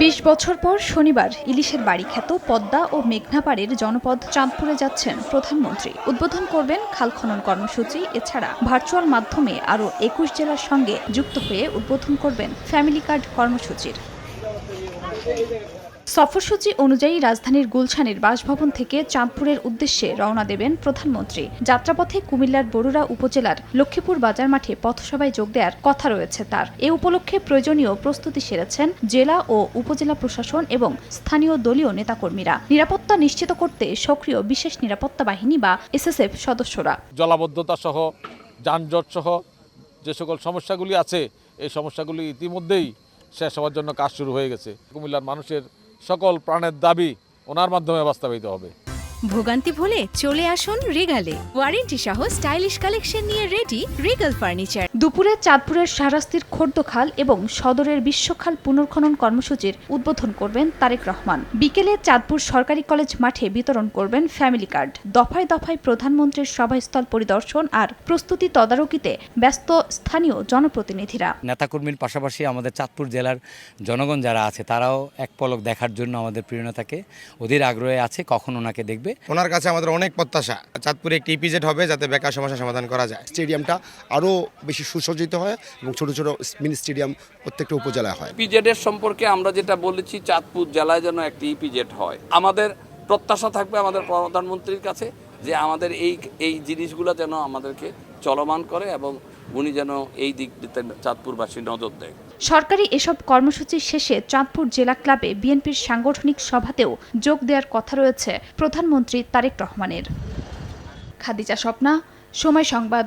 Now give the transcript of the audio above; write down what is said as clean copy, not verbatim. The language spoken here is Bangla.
২০ বছর পর শনিবার ইলিশের বাড়ি খ্যাত পদ্মা ও মেঘনা পাড়ের জনপদ চাঁদপুরে যাচ্ছেন প্রধানমন্ত্রী। উদ্বোধন করবেন খাল খনন কর্মসূচি। এছাড়া ভার্চুয়াল মাধ্যমে আরও ২১ জেলার সঙ্গে যুক্ত হয়ে উদ্বোধন করবেন ফ্যামিলি কার্ড কর্মসূচির। সফরসূচি অনুযায়ী রাজধানীর গুলশানের বাসভবন থেকে চাঁদপুরের উদ্দেশ্যে রওনা দেবেন প্রধানমন্ত্রী। যাত্রাপথে কুমিল্লার বরুড়া উপজেলার লক্ষ্মীপুর বাজার মাঠে পথসভায় যোগ দেওয়ার কথা রয়েছে তার। এ উপলক্ষে প্রয়োজনীয় প্রস্তুতি সেরেছেন জেলা ও উপজেলা প্রশাসন এবং স্থানীয় দলীয় নেতাকর্মীরা। নিরাপত্তা নিশ্চিত করতে সক্রিয় বিশেষ নিরাপত্তা বাহিনী বা এসএসএফ সদস্যরা। জলাবদ্ধতা সহ যানজট সহ যে সকল সমস্যাগুলি আছে এই সমস্যাগুলি ইতিমধ্যেই শেষ হওয়ার জন্য কাজ শুরু হয়ে গেছে। কুমিল্লার মানুষের সকল প্রাণের দাবি ওনার মাধ্যমে বাস্তবায়িত হবে। ভোগান্তি ভুলে চলে আসুন রিগালে। ওয়ারেন্টি সহ স্টাইলিশ কালেকশন নিয়ে রেডি রিগাল ফার্নিচার। দুপুরে চাঁদপুরের শাহরাস্তির খোর্দখাল এবং সদরের বিশ্বখাল পুনর্খনন কর্মসূচির উদ্বোধন করবেন তারেক রহমান। বিকেলে চাঁদপুর সরকারি কলেজ মাঠে বিতরণ করবেন ফ্যামিলি কার্ড। দফায় দফায় প্রধানমন্ত্রীর সভাস্থল পরিদর্শন আর প্রস্তুতি তদারকিতে ব্যস্ত স্থানীয় জনপ্রতিনিধিরা। নেতাকর্মীর পাশাপাশি আমাদের চাঁদপুর জেলার জনগণ যারা আছে তারাও এক পলক দেখার জন্য আমাদের প্রিয় নেতাকে অধীর আগ্রহে আছে, কখন ওনাকে দেখবে। ওনার কাছে আমাদের অনেক প্রত্যাশা, চাঁদপুরে একটি ইপিজেড হবে যাতে বেকার সমস্যা সমাধান করা যায়। স্টেডিয়ামটা আরও বেশি সুসজ্জিত হয় এবং ছোট ছোট মিনি স্টেডিয়াম প্রত্যেকটা উপজেলায় হয়। ইপিজেডের সম্পর্কে আমরা যেটা বলেছি, চাঁদপুর জেলায় যেন একটি ইপিজেড হয়। আমাদের প্রত্যাশা থাকবে আমাদের প্রধানমন্ত্রীর কাছে যে আমাদের এই জিনিসগুলো যেন আমাদেরকে চলমান করে এবং উনি যেন এই দিকটিতে চাঁদপুরবাসী নজর দেয়। সরকারি এসব কর্মসূচি শেষে চাঁদপুর জেলা ক্লাবে বিএনপির সাংগঠনিক সভাতেও যোগ দেওয়ার কথা রয়েছে প্রধানমন্ত্রী তারেক রহমানের। খাদিজা স্বপ্না, সময় সংবাদ।